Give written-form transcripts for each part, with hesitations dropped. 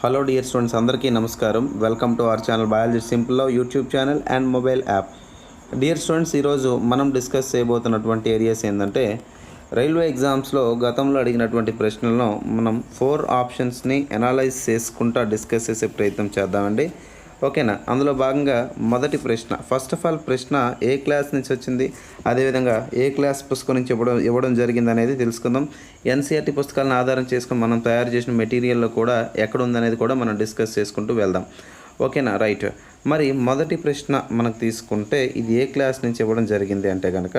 Hello dear students, అందరికీ నమస్కారం. Welcome to our channel biology సింపుల్లో YouTube channel and mobile app. Dear students, ఈరోజు మనం డిస్కస్ చేయబోతున్నటువంటి ఏరియాస్ ఏంటంటే, రైల్వే ఎగ్జామ్స్లో గతంలో అడిగినటువంటి ప్రశ్నలను మనం 4 ఆప్షన్స్ని అనలైజ్ చేసుకుంటా డిస్కస్ చేసే ప్రయత్నం చేద్దామండి. ఓకేనా? అందులో భాగంగా మొదటి ప్రశ్న, ఫస్ట్ ఆఫ్ ఆల్ ప్రశ్న ఏ క్లాస్ నుంచి వచ్చింది, అదేవిధంగా ఏ క్లాస్ పుస్తకం నుంచి ఇవ్వడం జరిగింది అనేది తెలుసుకుందాం. ఎన్సీఆర్టీ పుస్తకాలను ఆధారం చేసుకుని మనం తయారు చేసిన మెటీరియల్లో కూడా ఎక్కడ ఉందనేది కూడా మనం డిస్కస్ చేసుకుంటూ వెళ్దాం. ఓకేనా? రైట్. మరి మొదటి ప్రశ్న మనకు తీసుకుంటే ఇది ఏ క్లాస్ నుంచి ఇవ్వడం జరిగింది అంటే కనుక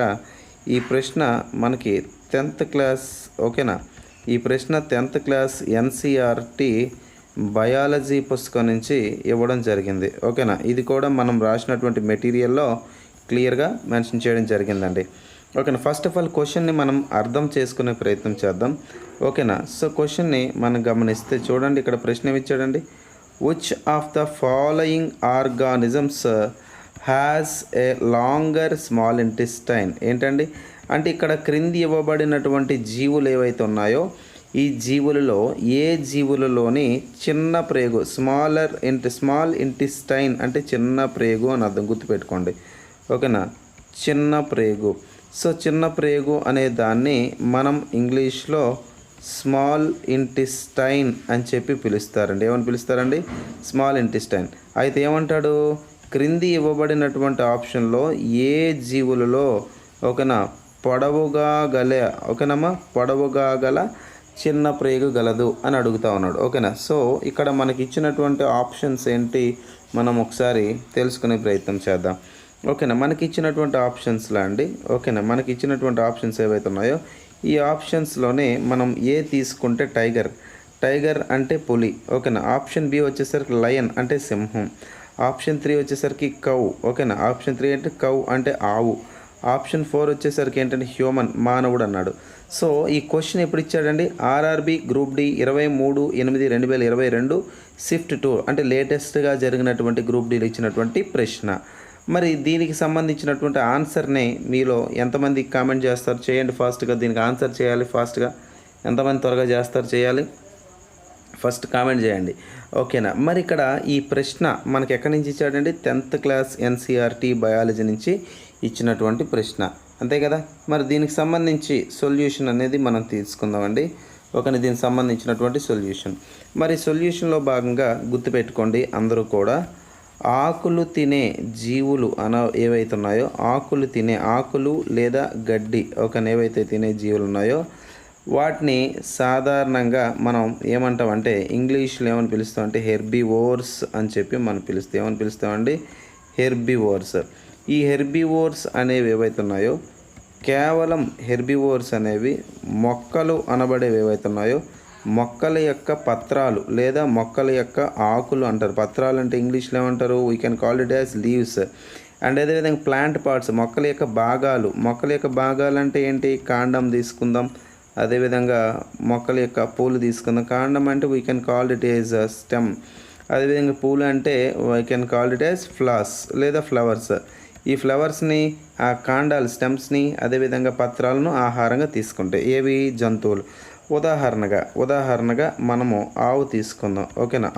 ఈ ప్రశ్న మనకి 10th క్లాస్. ఓకేనా? ఈ ప్రశ్న 10th క్లాస్ ఎన్సీఆర్టీ బయాలజీ పుస్తకం నుంచి ఇవ్వడం జరిగింది. ఓకేనా? ఇది కూడా మనం రాసినటువంటి మెటీరియల్లో క్లియర్గా మెన్షన్ చేయడం జరిగిందండి. ఓకేనా? ఫస్ట్ ఆఫ్ ఆల్ క్వశ్చన్ని మనం అర్థం చేసుకునే ప్రయత్నం చేద్దాం. ఓకేనా? సో క్వశ్చన్ని మనం గమనిస్తే చూడండి, ఇక్కడ ప్రశ్న ఏమిచ్చాడండి, which of the following organisms has a longer small intestine. ఏంటండి అంటే ఇక్కడ క్రింది ఇవ్వబడినటువంటి జీవులు ఏవైతే ఉన్నాయో ఈ జీవులలో ఏ జీవులలోని చిన్న ప్రేగు స్మాల్ ఇంటెస్టైన్ అంటే చిన్న ప్రేగు అని అర్థం, గుర్తుపెట్టుకోండి. ఓకేనా? చిన్న ప్రేగు. సో చిన్న ప్రేగు అనే దాన్ని మనం ఇంగ్లీష్లో స్మాల్ ఇంటెస్టైన్ అని చెప్పి పిలుస్తారండి. ఏమని పిలుస్తారండి? Small intestine. అయితే ఏమంటాడు, క్రింది ఇవ్వబడినటువంటి ఆప్షన్లో ఏ జీవులలో ఓకేనా పొడవుగా గల చిన్న ప్రేగు గలదు అని అడుగుతా ఉన్నాడు. ఓకేనా? సో ఇక్కడ మనకి ఇచ్చినటువంటి ఆప్షన్స్ ఏంటి మనం ఒకసారి తెలుసుకునే ప్రయత్నం చేద్దాం. ఓకేనా? మనకి ఇచ్చినటువంటి ఆప్షన్స్లో అండి, ఓకేనా, మనకి ఇచ్చినటువంటి ఆప్షన్స్ ఏవైతే ఉన్నాయో ఈ ఆప్షన్స్లోనే మనం ఏ తీసుకుంటే టైగర్ అంటే పులి. ఓకేనా? ఆప్షన్ బి వచ్చేసరికి లయన్ అంటే సింహం. ఆప్షన్ 3 వచ్చేసరికి కౌ. ఓకేనా? ఆప్షన్ 3 అంటే కౌ అంటే ఆవు. ఆప్షన్ 4 వచ్చేసరికి ఏంటంటే హ్యూమన్, మానవుడు అన్నాడు. సో ఈ క్వశ్చన్ ఎప్పుడు ఇచ్చాడండి, ఆర్ఆర్బి గ్రూప్ డి 23/8/2022 షిఫ్ట్ 2 అంటే లేటెస్ట్గా జరిగినటువంటి గ్రూప్ డీలో ఇచ్చినటువంటి ప్రశ్న. మరి దీనికి సంబంధించినటువంటి ఆన్సర్ని మీలో ఎంతమంది కామెంట్ చేస్తారు చేయండి ఫాస్ట్గా. దీనికి ఆన్సర్ చేయాలి ఫాస్ట్గా. ఎంతమంది త్వరగా చేస్తారు చేయాలి, ఫస్ట్ కామెంట్ చేయండి. ఓకేనా? మరి ఇక్కడ ఈ ప్రశ్న మనకి ఎక్కడి నుంచి ఇచ్చాడండి, 10th క్లాస్ ఎన్సీఆర్టీ బయాలజీ నుంచి ఇచ్చినటువంటి ప్రశ్న, అంతే కదా. మరి దీనికి సంబంధించి సొల్యూషన్ అనేది మనం తీసుకుందామండి. ఓకేనా? దీనికి సంబంధించినటువంటి సొల్యూషన్, మరి సొల్యూషన్లో భాగంగా గుర్తుపెట్టుకోండి అందరూ కూడా, ఆకులు తినే జీవులు ఏవైతే ఉన్నాయో ఆకులు లేదా గడ్డి ఓకేనా ఏవైతే తినే జీవులు ఉన్నాయో వాటిని సాధారణంగా మనం ఏమంటామంటే ఇంగ్లీష్లో ఏమని పిలుస్తామంటే హెర్బివోర్స్ అని చెప్పి మనం ఏమని పిలుస్తామండి, హెర్బివోర్స్. ఈ హెర్బివోర్స్ అనేవి ఏవైతే ఉన్నాయో కేవలం హెర్బివోర్స్ అనేవి మొక్కలు అనబడేవి ఏవైతే ఉన్నాయో మొక్కల యొక్క పత్రాలు లేదా మొక్కల యొక్క ఆకులు అంటారు. పత్రాలు అంటే ఇంగ్లీష్లో ఏమంటారు, we can call it as leaves. And అదేవిధంగా ప్లాంట్ పార్ట్స్, మొక్కల యొక్క భాగాలు అంటే ఏంటి, కాండం తీసుకుందాం. అదేవిధంగా మొక్కల యొక్క పూలు తీసుకుందాం. కాండం అంటే we can call it as stem. అదేవిధంగా పూలు అంటే we can call it as floss లేదా ఫ్లవర్స్. ఈ ఫ్లవర్స్ని, ఆ కాండాలు స్టెమ్స్ని, అదేవిధంగా పత్రాలను ఆహారంగా తీసుకుంటాయి ఏవి, జంతువులు. ఉదాహరణగా మనము ఆవు తీసుకుందాం. ఓకేనా?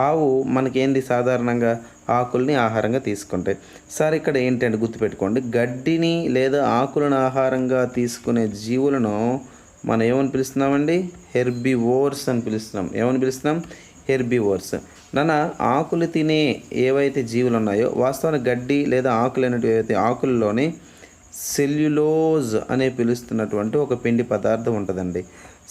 ఆవు మనకేంది సాధారణంగా ఆకుల్ని ఆహారంగా తీసుకుంటాయి. సార్ ఇక్కడ ఏంటంటే గుర్తుపెట్టుకోండి, గడ్డిని లేదా ఆకులను ఆహారంగా తీసుకునే జీవులను మనం ఏమని పిలుస్తున్నామండి, హెర్బివోర్స్ అని పిలుస్తున్నాం. ఏమని పిలుస్తున్నాం, హెర్బివోర్స్. ఆకులు తినే ఏవైతే జీవులు ఉన్నాయో వాస్తవానికి గడ్డి లేదా ఆకులు అనేటివి ఏవైతే ఆకుల్లోని సెల్యులోజ్ అనే పిలుస్తున్నటువంటి ఒక పిండి పదార్థం ఉంటుందండి.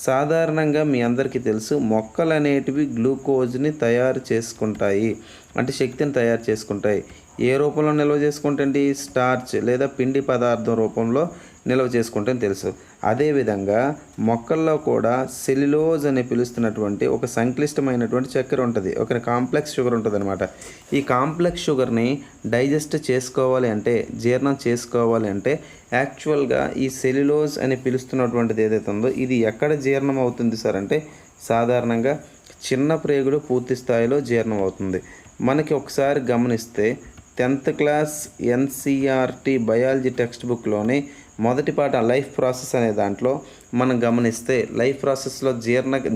సాధారణంగా మీ అందరికీ తెలుసు మొక్కలు అనేటివి గ్లూకోజ్ని తయారు చేసుకుంటాయి, అంటే శక్తిని తయారు చేసుకుంటాయి. ఏ రూపంలో నిల్వ చేసుకుంటండి, స్టార్చ్ లేదా పిండి పదార్థం రూపంలో నిల్వ చేసుకుంటాయని తెలుసు. అదేవిధంగా మొక్కల్లో కూడా సెల్యులోజ్ అని పిలుస్తున్నటువంటి ఒక సంక్లిష్టమైనటువంటి చక్కెర ఉంటుంది, ఒక కాంప్లెక్స్ షుగర్ ఉంటుంది అనమాట. ఈ కాంప్లెక్స్ షుగర్ని డైజెస్ట్ చేసుకోవాలి అంటే, జీర్ణం చేసుకోవాలి అంటే యాక్చువల్గా ఈ సెల్యులోజ్ అని పిలుస్తున్నటువంటిది ఏదైతే ఉందో ఇది ఎక్కడ జీర్ణం అవుతుంది సార్ అంటే సాధారణంగా చిన్న ప్రేగులు పూర్తి స్థాయిలో జీర్ణం అవుతుంది. మనకి ఒకసారి గమనిస్తే 10th class NCERT biology text బుక్లోని మొదటి పాఠం లైఫ్ ప్రాసెస్ అనే దాంట్లో మనం గమనిస్తే లైఫ్ ప్రాసెస్లో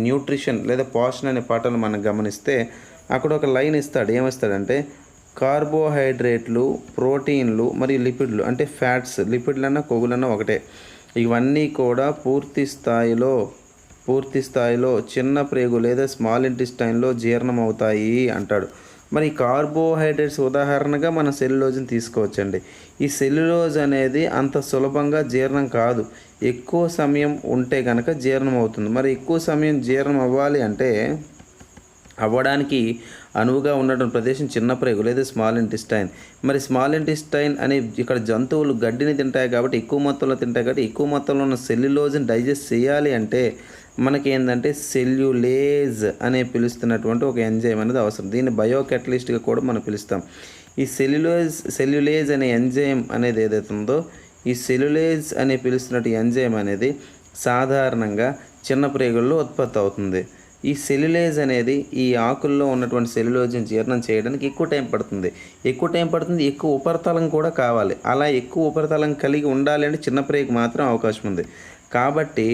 న్యూట్రిషన్ లేదా పోషణ అనే పాఠాలు మనం గమనిస్తే అక్కడ ఒక లైన్ ఇస్తాడు. ఏమిస్తాడంటే కార్బోహైడ్రేట్లు, ప్రోటీన్లు మరియు లిపిడ్లు అంటే ఫ్యాట్స్, లిపిడ్లన్నా కొవ్వులన్నా ఒకటే, ఇవన్నీ కూడా పూర్తి స్థాయిలో చిన్న ప్రేగు లేదా స్మాల్ ఇంటెస్టైన్లో జీర్ణమవుతాయి అంటాడు. మరి కార్బోహైడ్రేట్స్ ఉదాహరణగా మన సెల్యులోజ్ని తీసుకోవచ్చండి. ఈ సెల్యులోజ్ అనేది అంత సులభంగా జీర్ణం కాదు, ఎక్కువ సమయం ఉంటే కనుక జీర్ణం అవుతుంది. మరి ఎక్కువ సమయం జీర్ణం అవ్వడానికి అనువుగా ఉన్నటువంటి ప్రదేశం చిన్న ప్రేగు లేదా స్మాల్ ఇంటెస్టైన్. మరి స్మాల్ ఇంటెస్టైన్ అనే ఇక్కడ జంతువులు గడ్డిని తింటాయి కాబట్టి ఎక్కువ మొత్తంలో తింటాయి కాబట్టి ఎక్కువ మొత్తంలో ఉన్న సెల్యులోజ్ని డైజెస్ట్ చేయాలి అంటే మనకి ఏంటంటే సెల్యులేజ్ అనే పిలుస్తున్నటువంటి ఒక ఎంజైమ్ అనేది అవసరం. దీన్ని బయోకెటలిస్ట్గా కూడా మనం పిలుస్తాం. ఈ సెల్యులేజ్ అనే ఎంజైమ్ అనేది ఏదైతే ఉందో, ఈ సెల్యులేజ్ అనే పిలుస్తున్నట్టు ఎంజైమ్ అనేది సాధారణంగా చిన్న ప్రేగుల్లో ఉత్పత్తి అవుతుంది. ఈ సెల్యులేజ్ అనేది ఈ ఆకుల్లో ఉన్నటువంటి సెల్యులోజ్ని జీర్ణం చేయడానికి ఎక్కువ టైం పడుతుంది. ఎక్కువ ఉపరితలం కూడా కావాలి. అలా ఎక్కువ ఉపరితలం కలిగి ఉండాలి అంటే చిన్న ప్రేగు మాత్రం అవకాశం ఉంది. కాబట్టి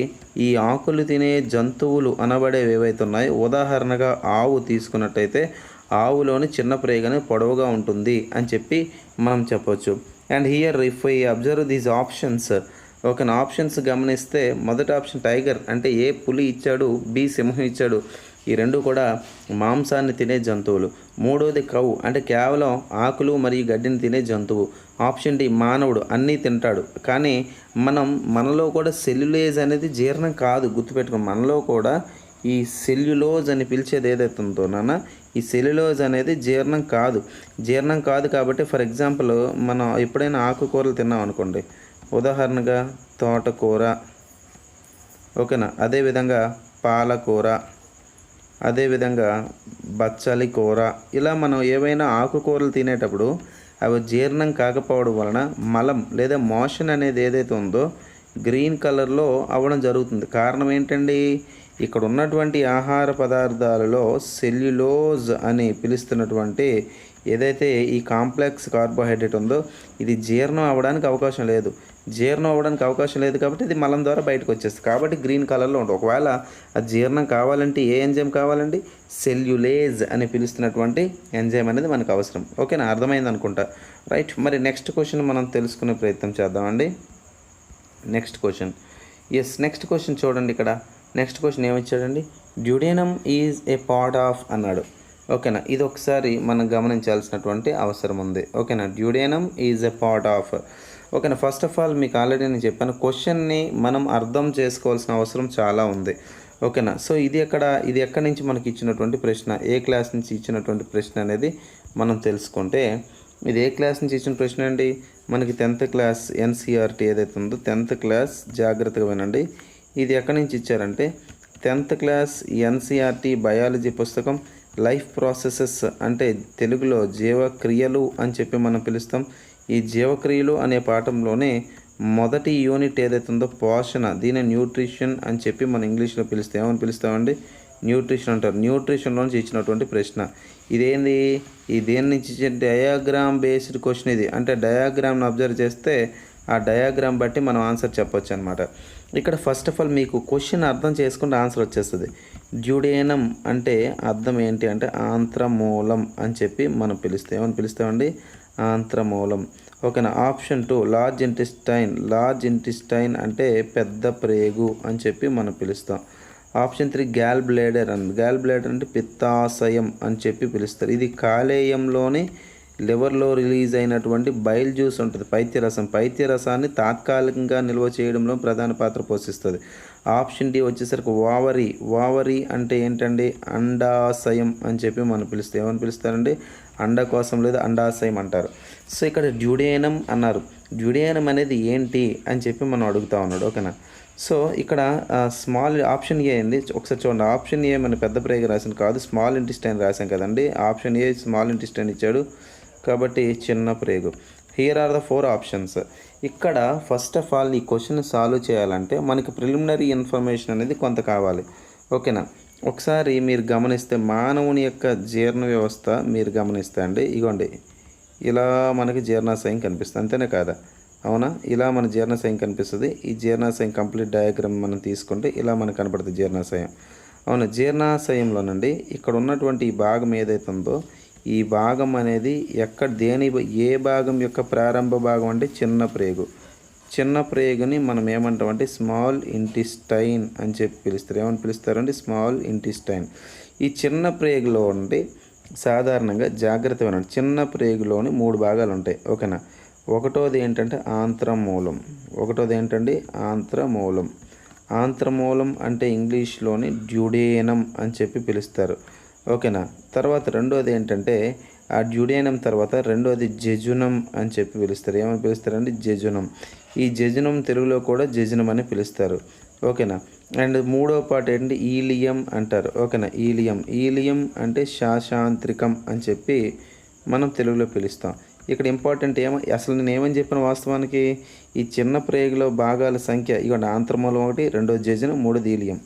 ఈ ఆకులు తినే జంతువులు అనబడేవి ఏవైతే ఉన్నాయో, ఉదాహరణగా ఆవు తీసుకున్నట్టయితే ఆవులోని చిన్న ప్రేగు అనేది పొడవుగా ఉంటుంది అని చెప్పి మనం చెప్పవచ్చు. And here if I observe these options, ఒక ఆప్షన్స్ గమనిస్తే మొదటి ఆప్షన్ టైగర్ అంటే ఏ పులి ఇచ్చాడు, బి సింహం ఇచ్చాడు. ఈ రెండు కూడా మాంసాన్ని తినే జంతువులు. మూడోది కౌ అంటే కేవలం ఆకులు మరియు గడ్డిని తినే జంతువు. ఆప్షన్ డి మానవుడు అన్నీ తింటాడు. కానీ మనలో కూడా సెల్యులేజ్ అనేది జీర్ణం కాదు, గుర్తుపెట్టుకో. మనలో కూడా ఈ సెల్యులోజ్ అని పిలిచేది ఏదైతే ఉందో ఈ సెల్యులోజ్ అనేది జీర్ణం కాదు కాబట్టి ఫర్ ఎగ్జాంపుల్ మనం ఎప్పుడైనా ఆకుకూరలు తిన్నాం అనుకోండి, ఉదాహరణగా తోటకూర, ఓకేనా, అదేవిధంగా పాలకూర, అదేవిధంగా బచ్చలి కూర, ఇలా మనం ఏవైనా ఆకుకూరలు తినేటప్పుడు అవి జీర్ణం కాకపోవడం వలన మలం లేదా మోషన్ అనేది ఏదైతే ఉందో గ్రీన్ కలర్లో అవ్వడం జరుగుతుంది. కారణం ఏంటండి? ఇక్కడ ఉన్నటువంటి ఆహార పదార్థాలలో సెల్యులోజ్ అని పిలుస్తున్నటువంటి ఏదైతే ఈ కాంప్లెక్స్ కార్బోహైడ్రేట్ ఉందో ఇది జీర్ణం అవ్వడానికి అవకాశం లేదు కాబట్టి ఇది మలం ద్వారా బయటకు వచ్చేస్తుంది. కాబట్టి గ్రీన్ కలర్లో ఉంటుంది. ఒకవేళ అది జీర్ణం కావాలంటే ఏ ఎంజైమ్ కావాలండి? సెల్యులేజ్ అని పిలుస్తున్నటువంటి ఎంజైమ్ అనేది మనకు అవసరం. ఓకేనా, అర్థమైంది అనుకుంటా, రైట్. మరి నెక్స్ట్ క్వశ్చన్ మనం తెలుసుకునే ప్రయత్నం చేద్దామండి. నెక్స్ట్ క్వశ్చన్ చూడండి. ఇక్కడ నెక్స్ట్ క్వశ్చన్ ఏమిచ్చాడండి? Duodenum is a part of అన్నాడు. ఓకేనా, ఇది ఒకసారి మనం గమనించాల్సినటువంటి అవసరం ఉంది. ఓకేనా, duodenum is a part of. ఓకేనా, ఫస్ట్ ఆఫ్ ఆల్ మీకు ఆల్రెడీ నేను చెప్పాను, క్వశ్చన్ని మనం అర్థం చేసుకోవాల్సిన అవసరం చాలా ఉంది. ఓకేనా, సో ఇది ఎక్కడి నుంచి మనకి ఇచ్చినటువంటి ప్రశ్న, ఏ క్లాస్ నుంచి ఇచ్చినటువంటి ప్రశ్న అనేది మనం తెలుసుకుంటే, ఇది ఏ క్లాస్ నుంచి ఇచ్చిన ప్రశ్న అండి? మనకి 10th క్లాస్ ఎన్సీఆర్టీ ఏదైతే ఉందో 10th క్లాస్, జాగ్రత్తగా వినండి. ఇది ఎక్కడి నుంచి ఇచ్చారంటే 10th క్లాస్ ఎన్సీఆర్టీ బయాలజీ పుస్తకం లైఫ్ ప్రాసెసెస్ అంటే తెలుగులో జీవక్రియలు అని చెప్పి మనం పిలుస్తాం. ఈ జీవక్రియలు అనే పాఠంలోనే మొదటి యూనిట్ ఏదైతే ఉందో పోషణ, దీని న్యూట్రిషన్ అని చెప్పి మనం ఇంగ్లీష్లో పిలుస్తాం. ఏమని పిలుస్తామండి? న్యూట్రిషన్ అంటారు. న్యూట్రిషన్లోంచి ఇచ్చినటువంటి ప్రశ్న ఇదేంది? ఈ దేని నుంచి డయాగ్రామ్ బేస్డ్ క్వశ్చన్ ఇది. అంటే డయాగ్రామ్ను అబ్జర్వ్ చేస్తే ఆ డయాగ్రామ్ బట్టి మనం ఆన్సర్ చెప్పొచ్చు అనమాట. ఇక్కడ ఫస్ట్ ఆఫ్ ఆల్ మీకు క్వశ్చన్ అర్థం చేసుకుంటే ఆన్సర్ వచ్చేస్తుంది. డ్యూడేనం అంటే అర్థం ఏంటి అంటే ఆంత్రమూలం అని చెప్పి మనం పిలుస్తాం. ఏమని పిలుస్తామండి? ఆంత్రమూలం. ఓకేనా. ఆప్షన్ 2 లార్జ్ ఇంటెస్టైన్ అంటే పెద్ద ప్రేగు అని చెప్పి మనం పిలుస్తాం. ఆప్షన్ 3 గ్యాల్ బ్లేడర్ అంటే పిత్తాశయం అని చెప్పి పిలుస్తారు. ఇది కాలేయంలోని లివర్లో రిలీజ్ అయినటువంటి బైల్ జ్యూస్ ఉంటుంది, పైత్యరసాన్ని తాత్కాలికంగా నిల్వ చేయడంలో ప్రధాన పాత్ర పోషిస్తుంది. ఆప్షన్ డి వచ్చేసరికి ఓవరీ అంటే ఏంటండి? అండాశయం అని చెప్పి మనం పిలుస్తాం. ఏమని పిలుస్తారండి? అండకోశం లేదా అండాశయం అంటారు. సో ఇక్కడ డ్యూడేనం అన్నారు. డ్యూడేనం అనేది ఏంటి అని చెప్పి మనం అడుగుతా ఉన్నాడు. ఓకేనా. సో ఇక్కడ స్మాల్ ఆప్షన్ ఏ అండి, ఒకసారి చూడండి. ఆప్షన్ ఏ మన పెద్ద ప్రేగు రాసింది కాదు, స్మాల్ ఇంటెస్టైన్ రాసాం కదండి. ఆప్షన్ ఏ స్మాల్ ఇంటెస్టైన్ ఇచ్చాడు కాబట్టి చిన్న ప్రేగు. Here are the 4 options. ఇక్కడ ఫస్ట్ ఆఫ్ ఆల్ ఈ క్వశ్చన్ సాల్వ్ చేయాలంటే మనకి ప్రిలిమినరీ ఇన్ఫర్మేషన్ అనేది కొంత కావాలి. ఓకేనా. ఒకసారి మీరు గమనిస్తే మానవుని యొక్క జీర్ణ వ్యవస్థ మీరు గమనిస్తే అండి, ఇగోండి ఇలా మనకి జీర్ణాశయం కనిపిస్తుంది, అంతేనే కాదా? అవునా? ఇలా మన జీర్ణాశయం కనిపిస్తుంది. ఈ జీర్ణాశయం కంప్లీట్ డయాగ్రామ్ మనం తీసుకుంటే ఇలా మనకు కనపడుతుంది జీర్ణాశయం. అవును, జీర్ణాశయంలోనండి ఇక్కడ ఉన్నటువంటి ఈ భాగం ఏదైతే ఉందో ఈ భాగం అనేది ఏ భాగం యొక్క ప్రారంభ భాగం అంటే చిన్న ప్రేగు. చిన్న ప్రేగుని మనం ఏమంటామంటే స్మాల్ ఇంటెస్టైన్ అని చెప్పి పిలుస్తారు. ఏమని పిలుస్తారంటే స్మాల్ ఇంటెస్టైన్. ఈ చిన్న ప్రేగులో ఉండి సాధారణంగా జాగ్రత్త వినండి, చిన్న ప్రేగులోని 3 భాగాలు ఉంటాయి. ఓకేనా? ఒకటోది ఏంటంటే ఆంత్రమూలం. ఆంత్రమూలం అంటే ఇంగ్లీష్లోని డ్యూడేనం అని చెప్పి పిలుస్తారు. ఓకేనా? తర్వాత రెండోది ఏంటంటే ఆ డ్యూడేనం తర్వాత రెండోది జెజునం అని చెప్పి పిలుస్తారు. ఏమని పిలుస్తారండి? జెజునం. ఈ జెజునం తెలుగులో కూడా జెజునం అని పిలుస్తారు. ఓకేనా? అండ్ మూడో పార్ట్ ఏంటంటే ఈలియం అంటారు. ఓకేనా? ఈలియం అంటే శాశాంత్రికం అని చెప్పి మనం తెలుగులో పిలుస్తాం. ఇక్కడ ఇంపార్టెంట్ అసలు నేను ఏమని చెప్పిన వాస్తవానికి ఈ చిన్న ప్రేగులో భాగాల సంఖ్య ఇవ్వండి, ఆంత్రమూలం 1, రెండోది జెజునం, మూడోది ఈలియం.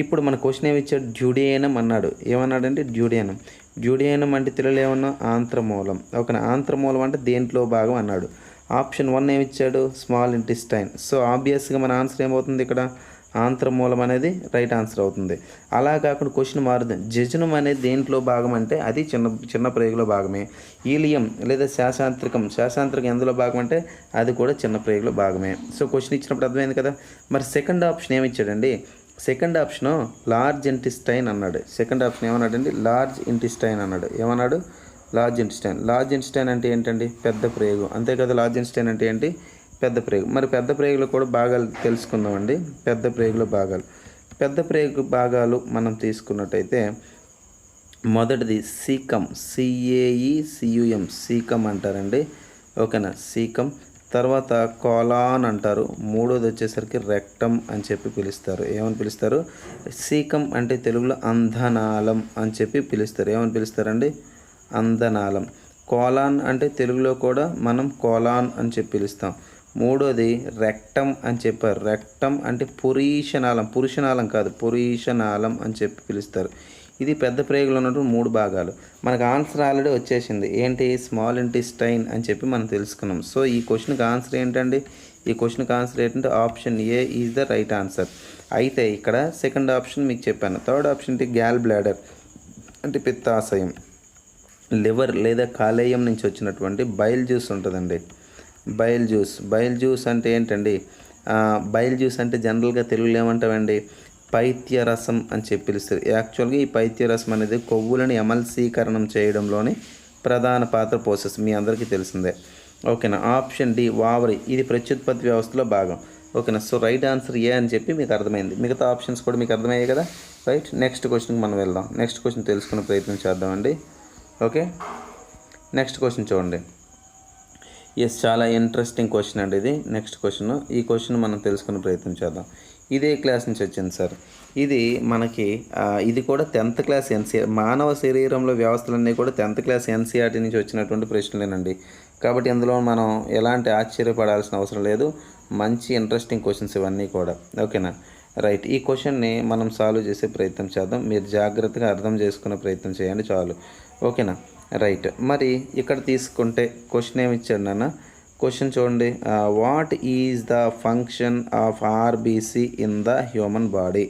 ఇప్పుడు మన క్వశ్చన్ ఏమి ఇచ్చాడు? డ్యూడేనం అన్నాడు. ఏమన్నాడంటే డ్యూడేనం అంటే తెలుగులో ఏమన్నా ఆంత్రమూలం. ఓకేనా? ఆంత్రమూలం అంటే దేంట్లో భాగం అన్నాడు. ఆప్షన్ 1 ఏమి ఇచ్చాడు? Small intestine. సో ఆబ్వియస్గా మన ఆన్సర్ ఏమవుతుంది ఇక్కడ? ఆంత్రమూలం అనేది రైట్ ఆన్సర్ అవుతుంది. అలా కాకుండా క్వశ్చన్ మారుతుంది. జెజునం అనేది దేంట్లో భాగం అంటే అది చిన్న ప్రేగులో భాగమే. ఈలియం లేదా శాశాంత్రికం ఎందులో భాగం అంటే అది కూడా చిన్న ప్రేగులో భాగమే. సో క్వశ్చన్ ఇచ్చినప్పుడు అర్థమైంది కదా. మరి సెకండ్ ఆప్షన్ ఏమి ఇచ్చాడండి? సెకండ్ ఆప్షన్ లార్జ్ ఇంటెస్టైన్ అన్నాడు. సెకండ్ ఆప్షన్ ఏమన్నాడండి? లార్జ్ ఇంటెస్టైన్ అన్నాడు. ఏమన్నాడు? లార్జ్ ఇంటెస్టైన్ అంటే ఏంటండి? పెద్ద ప్రేగు, అంతే కదా. లార్జ్ ఇంటెస్టైన్ అంటే ఏంటి? పెద్ద ప్రేగు. మరి పెద్ద ప్రేగులో కూడా భాగాలు తెలుసుకుందామండి. పెద్ద ప్రేగు భాగాలు మనం తీసుకున్నట్టయితే మొదటిది సీకం, CAECUM, సీకం అంటారండి. ఓకేనా? సీకం. తర్వాత కోలాన్ అంటారు. మూడోది వచ్చేసరికి రెక్టం అని చెప్పి పిలుస్తారు. ఏమని పిలుస్తారు? సీకం అంటే తెలుగులో అంధనాళం అని చెప్పి పిలుస్తారు. ఏమని పిలుస్తారండి? అంధనాళం. కోలాన్ అంటే తెలుగులో కూడా మనం కోలాన్ అని చెప్పి పిలుస్తాం. మూడోది రెక్టం అని చెప్పారు. రెక్టం అంటే పురుషనాళం కాదు, పురీషనాళం అని చెప్పి పిలుస్తారు. ఇది పెద్ద ప్రేగులో ఉన్నటువంటి 3 భాగాలు. మనకు ఆన్సర్ ఆల్రెడీ వచ్చేసింది. ఏంటి? స్మాల్ ఇంటెస్టైన్ అని చెప్పి మనం తెలుసుకున్నాం. సో ఈ క్వశ్చన్కి ఆన్సర్ ఏంటండి? Option A is the right answer. అయితే ఇక్కడ సెకండ్ ఆప్షన్ మీకు చెప్పాను. థర్డ్ ఆప్షన్ అంటే గ్యాల్ బ్లాడర్ అంటే పిత్తాశయం. లివర్ లేదా కాలేయం నుంచి వచ్చినటువంటి బైల్ జ్యూస్ ఉంటుందండి. బైల్ జ్యూస్ అంటే ఏంటండి? బైల్ జ్యూస్ అంటే జనరల్గా తెలుగులో ఏమంటామండి? పైత్యరసం అని చెప్పి పిలుస్తారు. యాక్చువల్గా ఈ పైత్యరసం అనేది కొవ్వులను ఎమల్సీకరణం చేయడంలోని ప్రధాన పాత్ర పోసెస్, మీ అందరికీ తెలిసిందే. ఓకేనా? ఆప్షన్ డి వావరి, ఇది ప్రత్యుత్పత్తి వ్యవస్థలో భాగం. ఓకేనా? సో రైట్ ఆన్సర్ ఏ అని చెప్పి మీకు అర్థమైంది. మిగతా ఆప్షన్స్ కూడా మీకు అర్థమయ్యాయి కదా. రైట్, నెక్స్ట్ క్వశ్చన్కి మనం వెళ్దాం. నెక్స్ట్ క్వశ్చన్ తెలుసుకునే ప్రయత్నం చేద్దామండి. ఓకే, నెక్స్ట్ క్వశ్చన్ చూడండి. చాలా ఇంట్రెస్టింగ్ క్వశ్చన్ అండి ఇది. నెక్స్ట్ క్వశ్చన్, ఈ క్వశ్చన్ మనం తెలుసుకునే ప్రయత్నం చేద్దాం. ఇదే క్లాస్ నుంచి వచ్చింది సార్. ఇది మనకి ఇది కూడా 10th క్లాస్ NCERT, మానవ శరీరంలో వ్యవస్థలన్నీ కూడా 10th క్లాస్ NCERT నుంచి వచ్చినటువంటి ప్రశ్నలేనండి. కాబట్టి ఇందులో మనం ఎలాంటి ఆశ్చర్యపడాల్సిన అవసరం లేదు. మంచి ఇంట్రెస్టింగ్ క్వశ్చన్స్ ఇవన్నీ కూడా. ఓకేనా? రైట్, ఈ క్వశ్చన్ని మనం సాల్వ్ చేసే ప్రయత్నం చేద్దాం. మీరు జాగ్రత్తగా అర్థం చేసుకునే ప్రయత్నం చేయండి చాలు. ఓకేనా? రైట్, మరి ఇక్కడ తీసుకుంటే క్వశ్చన్ ఏమి ఇచ్చాడు నాన్న? క్వశ్చన్ చూడండి. What is the function of RBC in the human body?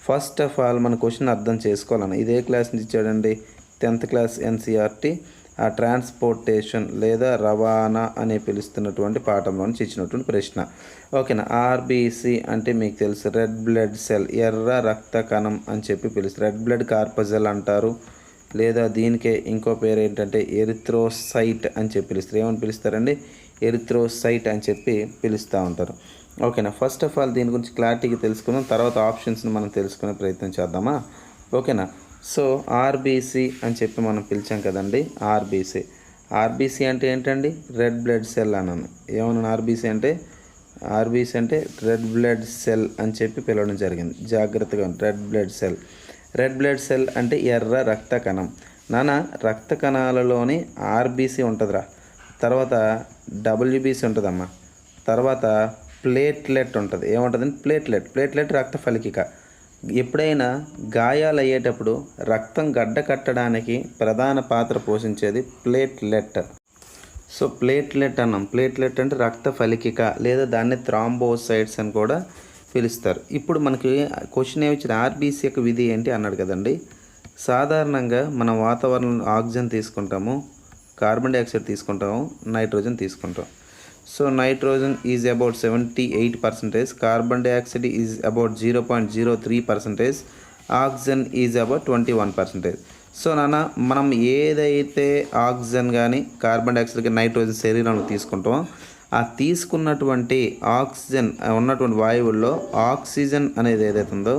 First of all మన క్వశ్చన్ అర్థం చేసుకోవాలన్న. ఇదే క్లాస్ నుంచి ఇచ్చాడండి, 10th క్లాస్ NCERT ట్రాన్స్పోర్టేషన్ లేదా రవాణా అని పిలుస్తున్నటువంటి పాఠంలో నుంచి ఇచ్చినటువంటి ప్రశ్న. ఓకేనా? RBC అంటే మీకు తెలుసు, రెడ్ బ్లడ్ సెల్, ఎర్ర రక్త కణం అని చెప్పి పిలుస్తారు. రెడ్ బ్లడ్ కార్పజల్ అంటారు, లేదా దీనికే ఇంకో పేరు ఏంటంటే ఎరిథ్రోసైట్ అని చెప్పి పిలుస్తారు. ఏమని పిలుస్తారండి? ఎరిథ్రోసైట్ అని చెప్పి పిలుస్తూ ఉంటారు. ఓకేనా? ఫస్ట్ ఆఫ్ ఆల్ దీని గురించి క్లారిటీగా తెలుసుకుందాం, తర్వాత ఆప్షన్స్ని మనం తెలుసుకునే ప్రయత్నం చేద్దామా? ఓకేనా? సో RBC అని చెప్పి మనం పిలిచాం కదండి. RBC అంటే ఏంటండి? రెడ్ బ్లడ్ సెల్ అన్నాను. ఏమన్నాను? RBC అంటే రెడ్ బ్లడ్ సెల్ అని చెప్పి పిలవడం జరిగింది. జాగ్రత్తగా రెడ్ బ్లడ్ సెల్ అంటే ఎర్ర రక్త కణం. నాన్న, రక్త కణాలలోని RBC ఉంటుందిరా, తర్వాత WBC ఉంటుందమ్మా, తర్వాత ప్లేట్లెట్ ఉంటుంది. ఏముంటుందండి? ప్లేట్లెట్ రక్త ఫలికిక. ఎప్పుడైనా గాయాలు అయ్యేటప్పుడు రక్తం గడ్డ కట్టడానికి ప్రధాన పాత్ర పోషించేది ప్లేట్లెట్. సో ప్లేట్లెట్ అన్నాం. ప్లేట్లెట్ అంటే రక్త ఫలికిక లేదా దాన్ని థ్రాంబోసైట్స్ అని కూడా పిలుస్తారు. ఇప్పుడు మనకి క్వశ్చన్ ఏమిచ్చిన ఆర్బీసీ యొక్క విధి ఏంటి అన్నాడు కదండి. సాధారణంగా మనం వాతావరణంలో ఆక్సిజన్ తీసుకుంటాము, కార్బన్ డైఆక్సైడ్ తీసుకుంటాము, నైట్రోజన్ తీసుకుంటాం. So nitrogen is about 78%, carbon dioxide is about 0.03%, oxygen is about 21%. So మనం ఏదైతే ఆక్సిజన్ కానీ కార్బన్ డైఆక్సైడ్ కానీ నైట్రోజన్ శరీరంలో తీసుకుంటామో ఆ తీసుకున్నటువంటి ఆక్సిజన్ ఉన్నటువంటి వాయువుల్లో ఆక్సిజన్ అనేది ఏదైతే ఉందో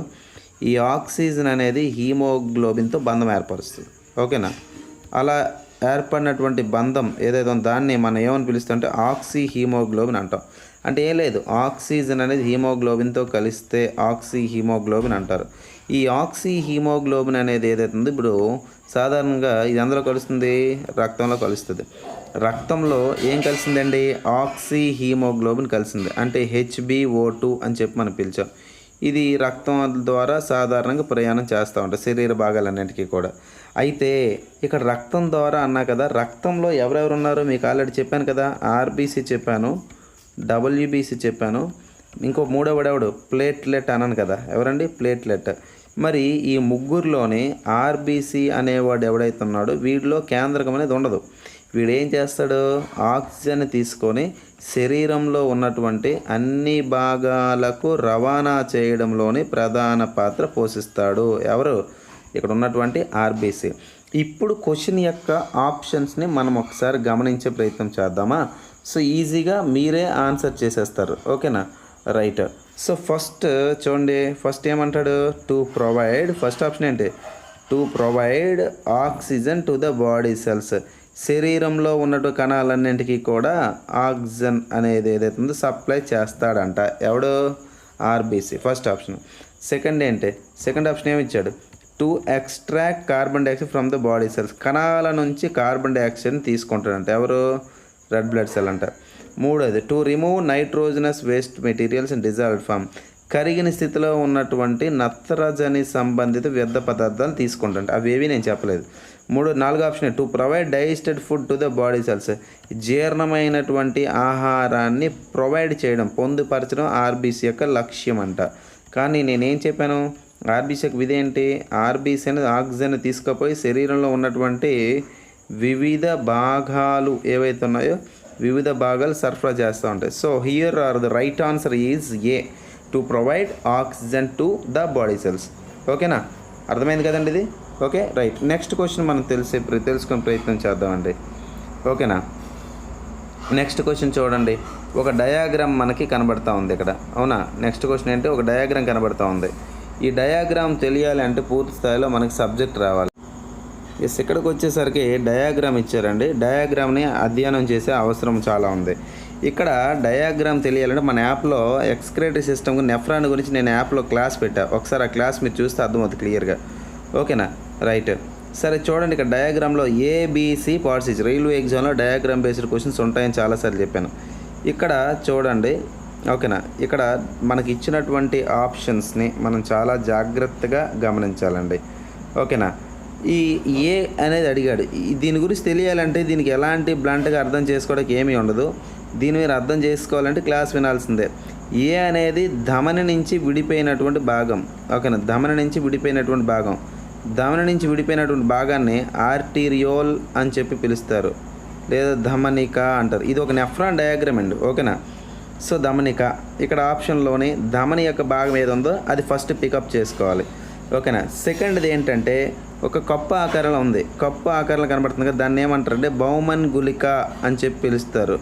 ఈ ఆక్సిజన్ అనేది హీమోగ్లోబిన్తో బంధం ఏర్పరుస్తుంది. ఓకేనా? అలా ఏర్పడినటువంటి బంధం ఏదైతే ఉందో దాన్ని మనం ఏమని పిలుస్తామంటే ఆక్సీ హీమోగ్లోబిన్ అంటాం. అంటే ఏం లేదు, ఆక్సిజన్ అనేది హీమోగ్లోబిన్తో కలిస్తే ఆక్సీ హీమోగ్లోబిన్ అంటారు. ఈ ఆక్సీ హీమోగ్లోబిన్ అనేది ఏదైతే ఉందో ఇప్పుడు సాధారణంగా ఇది అందులో కలుస్తుంది, రక్తంలో కలుస్తుంది. రక్తంలో ఏం కలిసిందండి? ఆక్సీ హీమోగ్లోబిన్ కలిసింది. అంటే HbO2 అని చెప్పి మనం పిలిచాం. ఇది రక్తం ద్వారా సాధారణంగా ప్రయాణం చేస్తూ ఉంటాయి శరీర భాగాలన్నింటికీ కూడా. అయితే ఇక్కడ రక్తం ద్వారా అన్నా కదా, రక్తంలో ఎవరెవరు ఉన్నారో మీకు ఆల్రెడీ చెప్పాను కదా. ఆర్బీసీ చెప్పాను, WBC చెప్పాను, ఇంకో మూడవడెవడు ప్లేట్లెట్ అన్నాను కదా. ఎవరండి? ప్లేట్లెట్. మరి ఈ ముగ్గురులోని ఆర్బీసీ అనేవాడు ఎవడైతే ఉన్నాడో వీడిలో కేంద్రకం అనేది ఉండదు. వీడు ఏం చేస్తాడు? ఆక్సిజన్ తీసుకొని శరీరంలో ఉన్నటువంటి అన్ని భాగాలకు రవాణా చేయడంలోని ప్రధాన పాత్ర పోషిస్తాడు. ఎవరు? ఇక్కడ ఉన్నటువంటి ఆర్బీసీ. ఇప్పుడు క్వశ్చన్ యొక్క ఆప్షన్స్ని మనం ఒకసారి గమనించే ప్రయత్నం చేద్దామా? సో ఈజీగా మీరే ఆన్సర్ చేసేస్తారు. ఓకేనా? రైట్. సో ఫస్ట్ చూడండి, ఫస్ట్ ఏమంటాడు? To provide. ఫస్ట్ ఆప్షన్ ఏంటి? To provide oxygen to the body cells. శరీరంలో ఉన్నట్టు కణాలన్నింటికీ కూడా ఆక్సిజన్ అనేది ఏదైతే ఉందో సప్లై చేస్తాడంట. ఎవడు? ఆర్బీసీ. First option. సెకండ్ ఏంటి? సెకండ్ ఆప్షన్ ఏమి ఇచ్చాడు? To extract carbon dioxide from the body cells. కణాల నుంచి కార్బన్ డైఆక్సైడ్ని తీసుకుంటాడంట. ఎవరు? రెడ్ బ్లడ్ సెల్ అంట. మూడోది to remove nitrogenous waste materials in dissolved form. కరిగిన స్థితిలో ఉన్నటువంటి నత్రజని సంబంధిత వ్యర్థ పదార్థాలు తీసుకుంటాంట. అవేవి నేను చెప్పలేదు. నాలుగో option to provide digested food to the body cells. జీర్ణమైనటువంటి ఆహారాన్ని ప్రొవైడ్ చేయడం, పొందుపరచడం ఆర్బీసీ యొక్క లక్ష్యం అంట. కానీ నేనేం చెప్పాను? ఆర్బీసీ యొక్క విధి ఏంటి? ఆర్బీసీ అనేది ఆక్సిజన్ తీసుకుపోయి శరీరంలో ఉన్నటువంటి వివిధ భాగాలు ఏవైతే ఉన్నాయో వివిధ భాగాలు సరఫరా చేస్తూ ఉంటాయి. So here are the right answer is A, to provide oxygen to the body cells. ఓకేనా? అర్థమైంది కదండి ఇది? Okay, right. నెక్స్ట్ క్వశ్చన్ మనం తెలుసుకునే ప్రయత్నం చేద్దామండి. ఓకేనా? నెక్స్ట్ క్వశ్చన్ చూడండి. ఒక డయాగ్రామ్ మనకి కనబడతా ఉంది ఇక్కడ. అవునా? నెక్స్ట్ క్వశ్చన్ ఏంటి? ఒక డయాగ్రామ్ కనబడతా ఉంది. ఈ డయాగ్రామ్ తెలియాలి అంటే పూర్తి స్థాయిలో మనకి సబ్జెక్ట్ రావాలి. ఇక్కడికి వచ్చేసరికి డయాగ్రామ్ ఇచ్చారండి. డయాగ్రామ్ని అధ్యయనం చేసే అవసరం చాలా ఉంది. ఇక్కడ డయాగ్రామ్ తెలియాలంటే మన యాప్లో ఎక్స్క్రేటరీ సిస్టమ్ నెఫ్రాన్ గురించి నేను యాప్లో క్లాస్ పెట్టా. ఒకసారి ఆ క్లాస్ మీరు చూస్తే అర్థమవుతుంది క్లియర్గా. ఓకేనా? రైట్. సరే చూడండి, ఇక్కడ డయాగ్రామ్లో ఏబిసి పార్ట్స్ ఇచ్చి రైల్వే ఎగ్జామ్లో డయాగ్రామ్ బేస్డ్ క్వశ్చన్స్ ఉంటాయని చాలాసార్లు చెప్పాను. ఇక్కడ చూడండి. ఓకేనా? ఇక్కడ మనకి ఇచ్చినటువంటి ఆప్షన్స్ని మనం చాలా జాగ్రత్తగా గమనించాలండి. ఓకేనా? ఈ ఏ అనేది అడిగాడు. దీని గురించి తెలియాలంటే దీనికి ఎలాంటి బ్లంట్గా అర్థం చేసుకోవడానికి ఏమీ ఉండదు. దీని మీరు అర్థం చేసుకోవాలంటే క్లాస్ వినాల్సిందే. ఏ అనేది ధమని నుంచి విడిపోయినటువంటి భాగం. ఓకేనా? ధమని నుంచి విడిపోయినటువంటి భాగం. ధమని నుంచి విడిపోయినటువంటి భాగాన్ని ఆర్టీరియోల్ అని చెప్పి పిలుస్తారు, లేదా ధమనిక అంటారు. ఇది ఒక నెఫ్రాన్ డయాగ్రామ్ అండి. ఓకేనా? సో ధమనిక. ఇక్కడ ఆప్షన్లోని ధమని యొక్క భాగం ఏది ఉందో అది ఫస్ట్ పికప్ చేసుకోవాలి. ఓకేనా? సెకండ్ది ఏంటంటే ఒక కప్పు ఆకారంలో ఉంది. కప్పు ఆకారంలో కనబడుతుంది కదా, దాన్ని ఏమంటారంటే బౌమన్ గుళిక అని చెప్పి పిలుస్తారు.